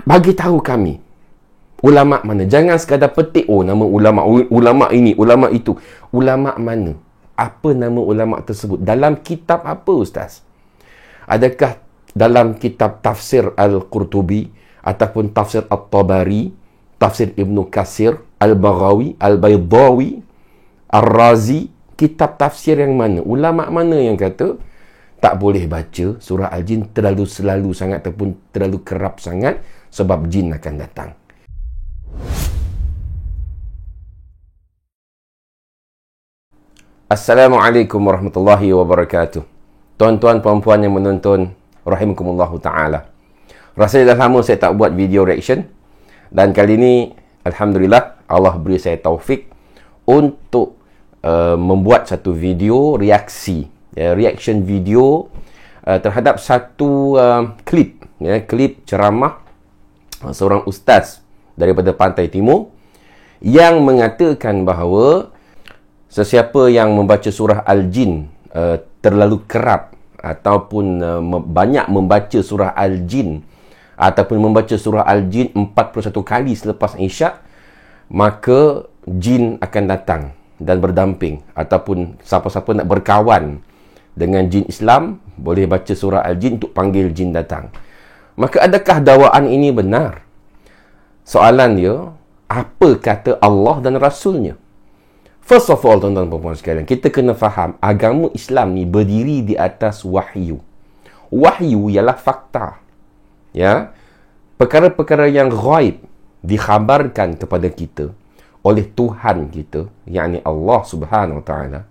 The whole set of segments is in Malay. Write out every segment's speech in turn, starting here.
bagi tahu kami ulama mana. Jangan sekadar petik nama ulama ini, ulama itu. Ulama mana? Apa nama ulama tersebut? Dalam kitab apa, Ustaz? Adakah dalam kitab tafsir Al-Qurtubi ataupun tafsir At-Tabari, tafsir Ibn Katsir, Al-Baghawi, Al-Baydawi, Ar-Razi? Kitab tafsir yang mana? Ulama mana yang kata tak boleh baca surah Al-Jin terlalu selalu sangat ataupun terlalu kerap sangat sebab jin akan datang? Assalamualaikum warahmatullahi wabarakatuh. Tuan-tuan puan-puan yang menonton, rahimakumullahu ta'ala. Rasanya dah lama saya tak buat video reaction. Dan kali ini, alhamdulillah, Allah beri saya taufik untuk membuat satu video reaksi. Reaction video terhadap satu klip. Klip ceramah seorang ustaz daripada Pantai Timur yang mengatakan bahawa sesiapa yang membaca surah Al-Jin terlalu kerap ataupun banyak membaca surah Al-Jin ataupun membaca surah Al-Jin 41 kali selepas Isyak, maka jin akan datang dan berdamping, ataupun siapa-siapa nak berkawan dengan jin Islam boleh baca surah Al-Jin untuk panggil jin datang. Maka adakah dakwaan ini benar? Soalan dia, apa kata Allah dan Rasulnya? First of all, tuan-tuan dan puan-puan sekalian, kita kena faham agama Islam ni berdiri di atas wahyu. Wahyu ialah fakta. Ya, perkara-perkara yang ghaib dikhabarkan kepada kita oleh Tuhan kita, yakni Allah Subhanahu Wa Taala,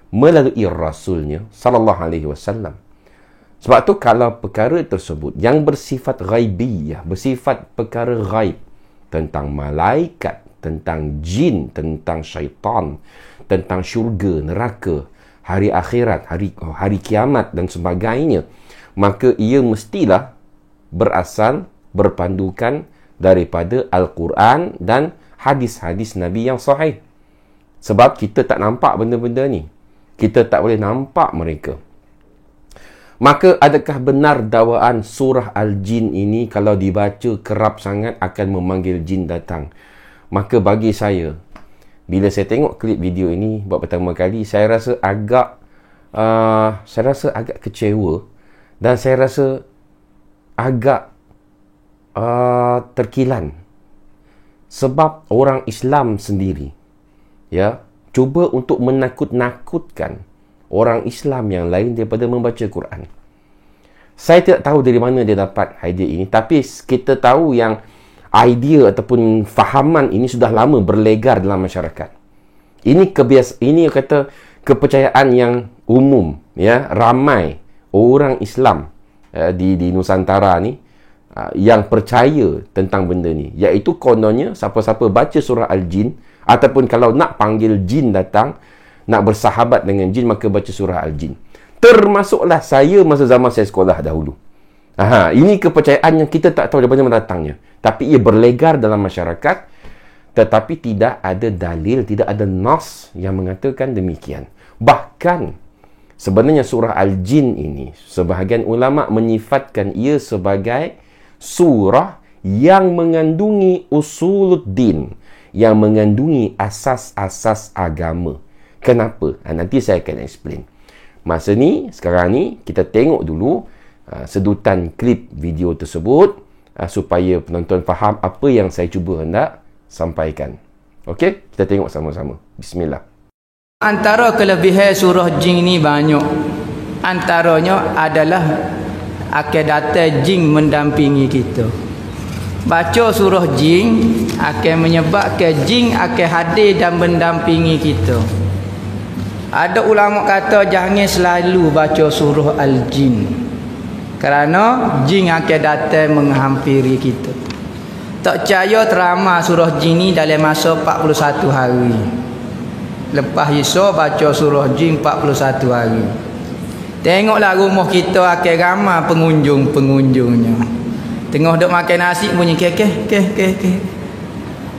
melalui Rasulnya sallallahu alaihi wasallam. Sebab tu kalau perkara tersebut yang bersifat ghaibiyah, bersifat perkara ghaib, tentang malaikat, tentang jin, tentang syaitan, tentang syurga, neraka, hari akhirat, hari kiamat dan sebagainya, maka ia mestilah berasal, berpandukan daripada Al-Quran dan hadis-hadis Nabi yang sahih. Sebab kita tak nampak benda-benda ni. Kita tak boleh nampak mereka. Maka adakah benar dakwaan surah Al-Jin ini kalau dibaca kerap sangat akan memanggil jin datang? Maka bagi saya, bila saya tengok klip video ini buat pertama kali, saya rasa agak kecewa dan saya rasa agak terkilan. Sebab orang Islam sendiri cuba untuk menakut-nakutkan orang Islam yang lain daripada membaca Quran. Saya tidak tahu dari mana dia dapat idea ini, tapi kita tahu yang idea ataupun fahaman ini sudah lama berlegar dalam masyarakat. Ini kata kepercayaan yang umum, ramai orang Islam di Nusantara ni yang percaya tentang benda ni, iaitu kononnya siapa-siapa baca surah Al-Jin ataupun kalau nak panggil jin datang, nak bersahabat dengan jin, maka baca surah Al-Jin. Termasuklah saya masa zaman saya sekolah dahulu. Ini kepercayaan yang kita tak tahu daripada mana datangnya, tapi ia berlegar dalam masyarakat, tetapi tidak ada dalil, tidak ada nas yang mengatakan demikian. Bahkan sebenarnya surah Al-Jin ini, sebahagian ulama menyifatkan ia sebagai surah yang mengandungi usuluddin, yang mengandungi asas-asas agama. Kenapa? Nanti saya akan explain. Masa ni, sekarang ni, kita tengok dulu sedutan klip video tersebut supaya penonton faham apa yang saya cuba hendak sampaikan. Okey? Kita tengok sama-sama. Bismillah. Antara kelebihan surah jin ni banyak. Antaranya adalah akan datang jin mendampingi kita. Baca surah jin akan menyebabkan jin akan hadir dan mendampingi kita. Ada ulama kata jangan selalu baca surah Al-Jin, kerana jin akan datang menghampiri kita. Tak percaya teramah surah jin ni dalam masa 41 hari. Lepas Isya baca surah jin 41 hari. Tengoklah rumah kita akan ramai pengunjung-pengunjungnya. Tengah duk makan nasi bunyi ke.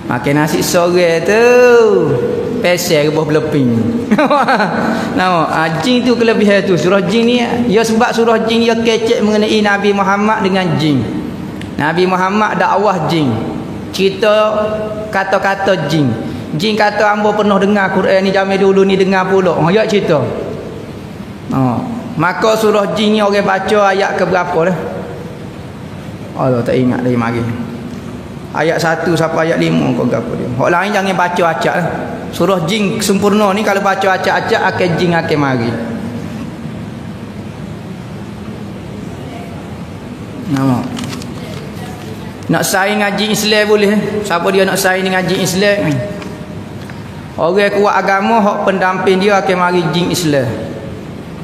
Makan nasi sore tu pesel rebus beleping. Jin tu kelebihan tu. Surah jin ni, ya sebab surah jin dia kecek mengenai Nabi Muhammad dengan jin. Nabi Muhammad dakwah jin. Cerita kata-kata jin. Jin kata hamba pernah dengar Quran ni zaman dulu ni dengar pula. Ya cerita. Maka surah jin ni orang baca ayat ke berapa dah? Allah tak ingat lagi mari. Ayat 1 sampai ayat 5 kau berapa dia. Hak lain jangan baca acak lah. Surah jin sempurna ni kalau baca acak-acak akan jin akan mari. Nak saing ngaji Islam boleh. Siapa dia nak saing ngaji Islam? Orang kuat agama hak pendamping dia akan mari jin Islam.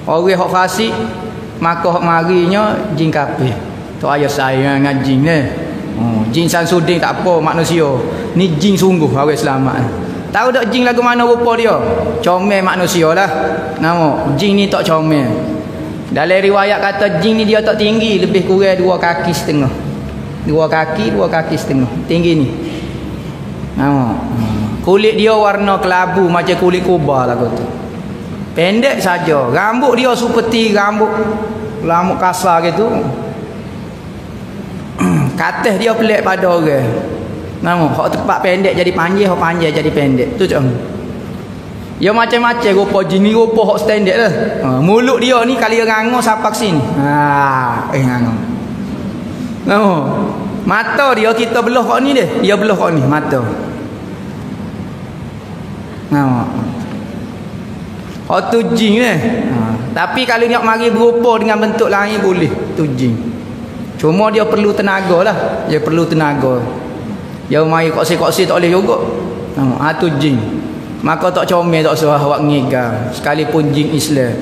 Orang hak fasik maka hak marinya jin kafir. Tu ayat saya ngaji ni. Jin Samsudin tak apa manusia. Ni jin sungguh orang selamat. Tahu tak jin lagu mana rupa dia? Comel manusia lah. Nama jin ni tak comel. Dalam riwayat kata jin ni dia tak tinggi, lebih kurang 2 kaki setengah. 2 kaki setengah. Tinggi ni. Kulit dia warna kelabu macam kulit kuba lah kata. Pendek saja. Rambut dia seperti rambut kasar gitu. Katis dia pelik pada orang. Hak tempat pendek jadi panjang, hak panjang jadi pendek. Tu macam. Ya macam-macam rupa jin ni, rupa hak standard lah. Mulut dia ni kali rango sampai sini. Rango. Mata dia kita belah kat ni dia. Dia belah kat ni mata. Hak tu jin ni. Tapi kalau nak mari berupa dengan bentuk lain boleh. Tu jin. Cuma dia perlu tenaga lah. Dia perlu tenaga. Dia mari koksi-koksi tak boleh juga. Tu jin. Maka tak comel tak suruh awak ngigar. Sekalipun jin Islam.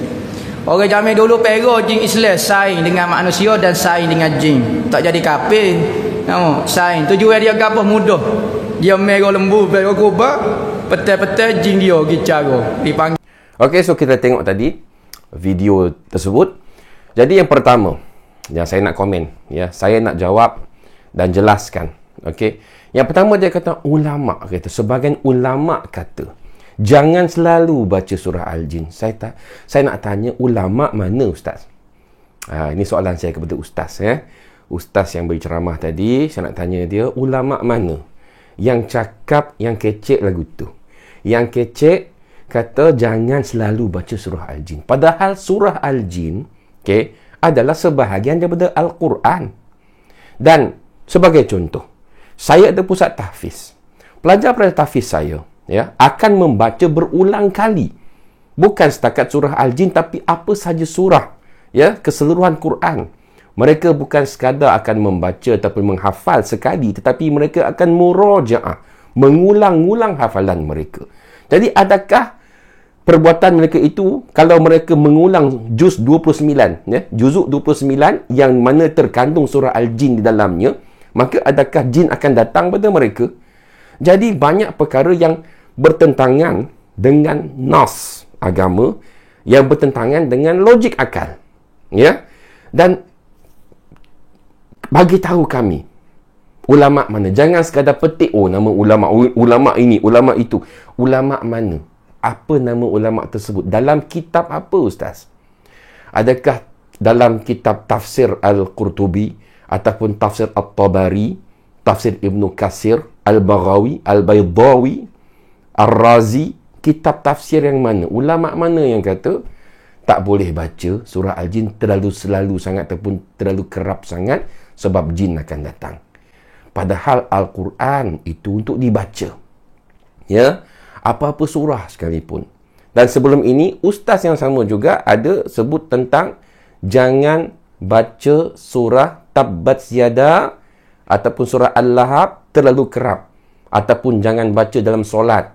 Orang zaman dulu pera jin Islam saing dengan manusia dan saing dengan jin. Tak jadi kafir. Saing. Tujuan dia gabah mudah. Dia merah lembu, merah kubah. Petai-petai jin dia pergi cara. Dipanggil. Okey, so kita tengok tadi video tersebut. Jadi yang pertama yang saya nak komen, ya, saya nak jawab dan jelaskan. Okey. Yang pertama dia kata ulama kata, sebahagian ulama kata jangan selalu baca surah Al-Jin. Saya nak tanya ulama mana ustaz? Ini soalan saya kepada ustaz ya. Ustaz yang beri ceramah tadi, saya nak tanya dia ulama mana yang cakap yang kecek lagu tu. Yang kecek kata jangan selalu baca surah Al-Jin. Padahal surah Al-Jin adalah sebahagian daripada Al-Quran. Dan sebagai contoh, saya ada pusat tahfiz. Pelajar-pelajar tahfiz saya akan membaca berulang kali. Bukan setakat surah Al-Jin, tapi apa saja surah, keseluruhan Quran. Mereka bukan sekadar akan membaca ataupun menghafal sekali, tetapi mereka akan murajaah, mengulang-ulang hafalan mereka. Jadi adakah perbuatan mereka itu, kalau mereka mengulang juz 29, juzuk 29 yang mana terkandung surah Al-Jin di dalamnya, maka adakah jin akan datang pada mereka? Jadi banyak perkara yang bertentangan dengan nas agama, yang bertentangan dengan logik akal. Dan bagi tahu kami ulama mana. Jangan sekadar petik nama ulama ini, ulama itu. Ulama mana? Apa nama ulama tersebut? Dalam kitab apa ustaz? Adakah dalam kitab tafsir Al-Qurtubi ataupun tafsir At-Tabari, tafsir Ibn Katsir, Al-Baghawi, Al-Baydawi, Ar-Razi, kitab tafsir yang mana? Ulama mana yang kata tak boleh baca surah Al-Jin terlalu sangat ataupun terlalu kerap sangat sebab jin akan datang? Padahal Al-Quran itu untuk dibaca. Apa-apa surah sekalipun. Dan sebelum ini, ustaz yang sama juga ada sebut tentang jangan baca surah Tabbat Yada ataupun surah Al-Lahab terlalu kerap. Ataupun jangan baca dalam solat.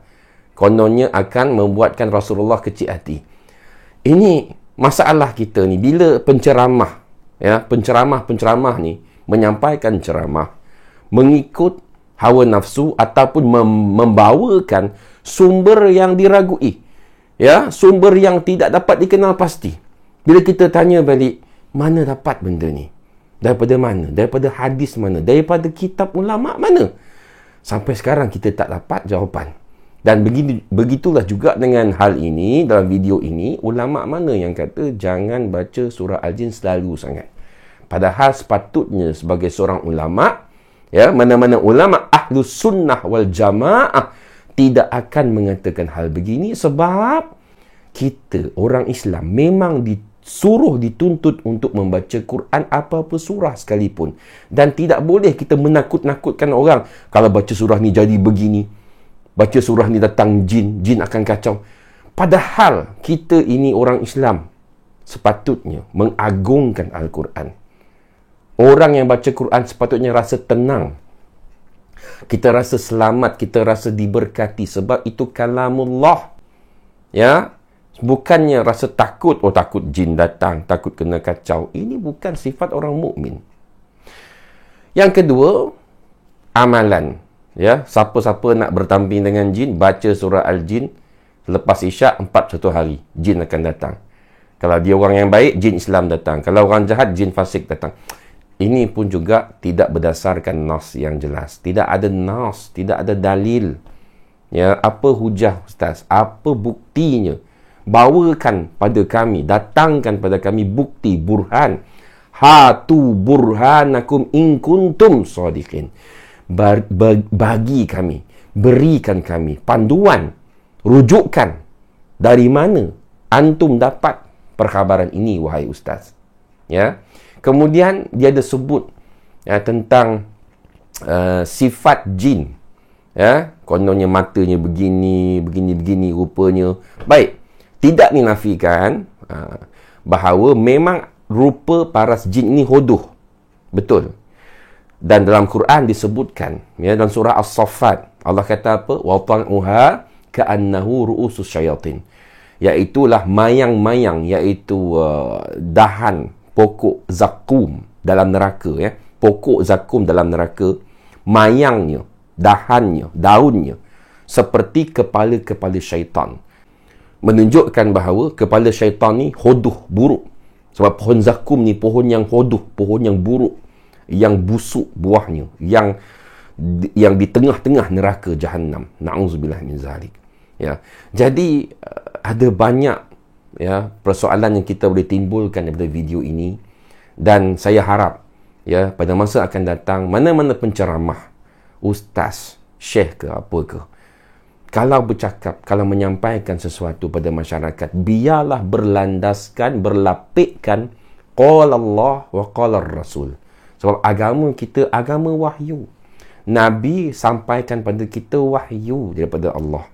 Kononnya akan membuatkan Rasulullah kecil hati. Ini masalah kita ni. Bila penceramah, penceramah ni menyampaikan ceramah mengikut hawa nafsu ataupun membawakan sumber yang diragui, sumber yang tidak dapat dikenal pasti. Bila kita tanya balik, mana dapat benda ni? Daripada mana? Daripada hadis mana? Daripada kitab ulama mana? Sampai sekarang kita tak dapat jawapan. Dan begitulah juga dengan hal ini, dalam video ini, ulama mana yang kata jangan baca surah Al-Jin selalu sangat. Padahal sepatutnya sebagai seorang ulama, ya, mana-mana ulama ahlus sunnah wal jamaah tidak akan mengatakan hal begini, sebab kita orang Islam memang disuruh, dituntut untuk membaca Quran apa-apa surah sekalipun. Dan tidak boleh kita menakut-nakutkan orang. Kalau baca surah ni jadi begini, baca surah ni datang jin akan kacau. Padahal kita ini orang Islam sepatutnya mengagungkan Al-Quran. Orang yang baca Quran sepatutnya rasa tenang. Kita rasa selamat, kita rasa diberkati, sebab itu kalamullah. Ya, bukannya rasa takut, takut jin datang, takut kena kacau. Ini bukan sifat orang mukmin. Yang kedua, amalan. Ya, siapa-siapa nak bertamping dengan jin, baca surah Al-Jin lepas Isyak 41 hari, jin akan datang. Kalau dia orang yang baik, jin Islam datang. Kalau orang jahat, jin fasik datang. Ini pun juga tidak berdasarkan nas yang jelas. Tidak ada nas, tidak ada dalil. Ya, apa hujah Ustaz? Apa buktinya? Bawakan pada kami, datangkan pada kami bukti, burhan. Hatu burhanakum in kuntum shadiqin. Bagi kami, berikan kami panduan, rujukan dari mana antum dapat perkhabaran ini, wahai Ustaz. Ya. Kemudian dia ada sebut tentang sifat jin. Ya, kononnya matanya begini rupanya. Baik, tidak dinafikan bahawa memang rupa paras jin ini hodoh. Betul. Dan dalam Quran disebutkan, ya, dalam surah As-Saffat, Allah kata apa? Wa ta'uha ka'annahu ru'usus syayatin. Iaitulah mayang-mayang, iaitu dahan pokok zakum dalam neraka, ya. Pokok zakum dalam neraka, mayangnya, dahannya, daunnya seperti kepala-kepala syaitan. Menunjukkan bahawa kepala syaitan ni hodoh, buruk. Sebab pohon zakum ni pohon yang hodoh, pohon yang buruk, yang busuk buahnya, yang di tengah-tengah neraka Jahannam. Na'udzubillah min zalik. Ya. Jadi ada banyak, ya, persoalan yang kita boleh timbulkan daripada video ini, dan saya harap, ya, pada masa akan datang, mana-mana penceramah, ustaz, syekh ke apa ke, kalau bercakap, kalau menyampaikan sesuatu pada masyarakat, biarlah berlandaskan, berlapikkan qala Allah wa qala Rasul. Sebab agama kita agama wahyu. Nabi sampaikan pada kita wahyu daripada Allah,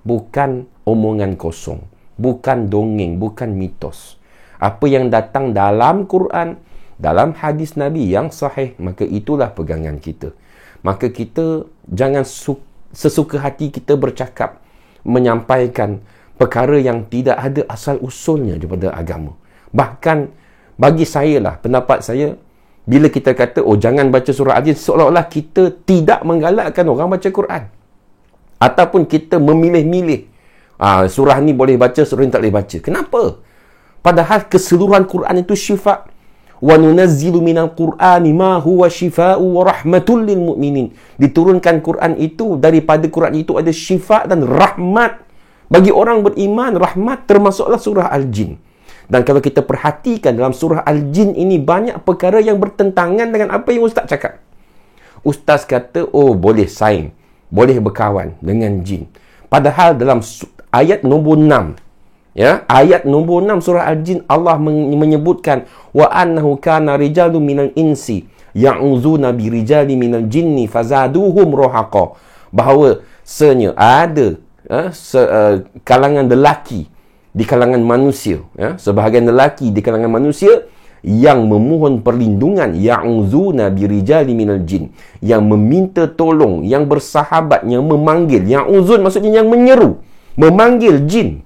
bukan omongan kosong, bukan dongeng, bukan mitos. Apa yang datang dalam Quran, dalam hadis Nabi yang sahih, maka itulah pegangan kita. Maka kita jangan sesuka hati kita bercakap, menyampaikan perkara yang tidak ada asal usulnya daripada agama. Bahkan bagi saya lah, pendapat saya, bila kita kata, jangan baca surah Al-Jin, seolah-olah kita tidak menggalakkan orang baca Quran. Ataupun kita memilih-milih, surah ni boleh baca, surah ni tak boleh baca. Kenapa? Padahal keseluruhan Quran itu syifa. Wa nunazzilu minal Qur'ani ma huwa shifaa'u wa rahmatul lil mu'minin. Diturunkan Quran itu, daripada Quran itu ada syifa dan rahmat bagi orang beriman. Rahmat termasuklah surah Al-Jin. Dan kalau kita perhatikan dalam surah Al-Jin ini, banyak perkara yang bertentangan dengan apa yang Ustaz cakap. Ustaz kata, boleh saing, boleh berkawan dengan jin. Padahal dalam ayat nombor 6, ya, ayat nombor 6 surah Al-Jin, Allah menyebutkan wa annahu kana rijalun minal insi ya'uzuna bi rijali minal jinni fazaduhum rahaqa. Bahawa ada kalangan lelaki di kalangan manusia, ya, sebahagian lelaki di kalangan manusia yang memohon perlindungan, ya'uzuna bi rijali minal jin, yang meminta tolong, yang bersahabat, yang memanggil. Ya'uzun maksudnya yang menyeru, memanggil jin,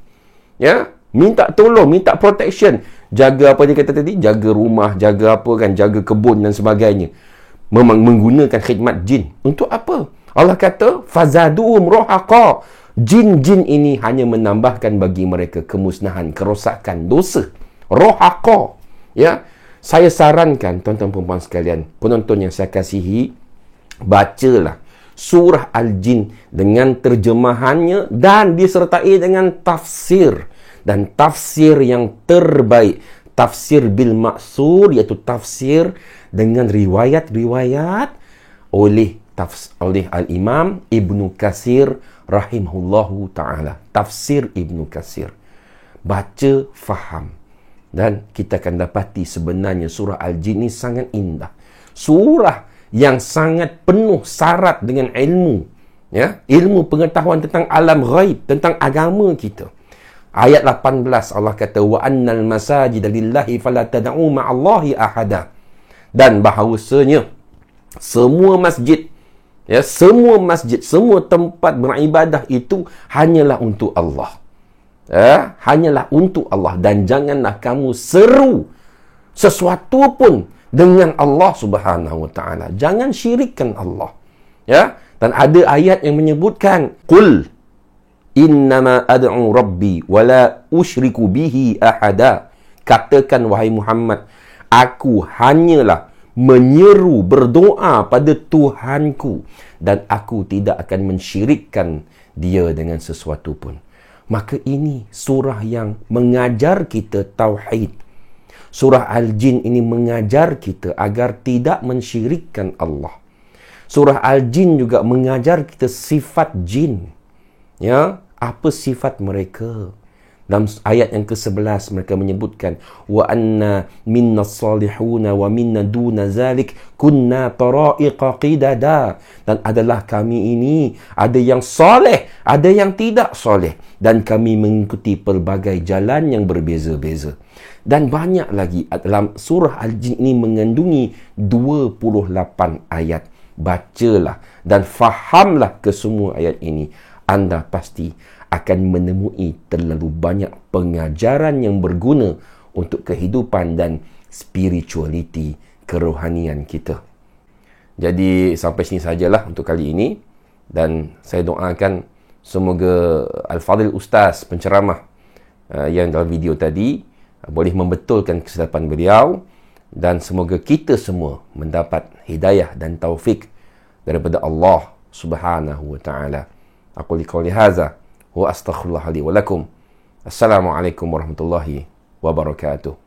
ya, minta tolong, minta protection, jaga apa dia kata tadi, jaga rumah, jaga apa kan, jaga kebun dan sebagainya. Memang menggunakan khidmat jin. Untuk apa? Allah kata fazaduhum rahaqa. Jin-jin ini hanya menambahkan bagi mereka kemusnahan, kerosakan, dosa. Rahaqa. Ya, saya sarankan tuan-tuan perempuan sekalian, penonton yang saya kasihi, bacalah surah Al-Jin dengan terjemahannya dan disertai dengan tafsir. Dan tafsir yang terbaik, tafsir bil ma'sur, iaitu tafsir dengan riwayat-riwayat oleh Al-Imam Ibnu Katsir rahimahullahu ta'ala. Tafsir Ibnu Katsir. Baca, faham. Dan kita akan dapati sebenarnya surah Al-Jin ini sangat indah. Surah yang sangat penuh syarat dengan ilmu. Ya, ilmu pengetahuan tentang alam ghaib, tentang agama kita. Ayat 18 Allah kata wa annal masajida lillahi fala tad'u ma'allahi ahada. Dan bahawasanya semua masjid, ya, semua masjid, semua tempat beribadah itu hanyalah untuk Allah. Ya, hanyalah untuk Allah, dan janganlah kamu seru sesuatu pun dengan Allah Subhanahu wa taala. Jangan syirikkan Allah. Ya, dan ada ayat yang menyebutkan qul innama ad'u rabbi wala usyriku bihi ahada. Katakan wahai Muhammad, aku hanyalah menyeru berdoa pada Tuhanku dan aku tidak akan mensyirikkan dia dengan sesuatu pun. Maka ini surah yang mengajar kita tauhid. Surah Al-Jin ini mengajar kita agar tidak mensyirikkan Allah. Surah Al-Jin juga mengajar kita sifat jin. Ya, apa sifat mereka? Dalam ayat yang ke-11 mereka menyebutkan wa anna minna salihuna wa minna duna zalik kunna tara'iqa qidada. Dan adalah kami ini ada yang soleh, ada yang tidak soleh, dan kami mengikuti pelbagai jalan yang berbeza-beza. Dan banyak lagi. Dalam surah Al-Jin ini mengandungi 28 ayat. Bacalah dan fahamlah kesemua ayat ini. Anda pasti akan menemui terlalu banyak pengajaran yang berguna untuk kehidupan dan spiritualiti kerohanian kita. Jadi sampai sini sajalah untuk kali ini, dan saya doakan semoga Al-Fadhil Ustaz penceramah yang dalam video tadi boleh membetulkan kesilapan beliau, dan semoga kita semua mendapat hidayah dan taufik daripada Allah Subhanahu wa taala. Aku liqauli hadza wa astaghfirullah li wa lakum. Assalamualaikum warahmatullahi wabarakatuh.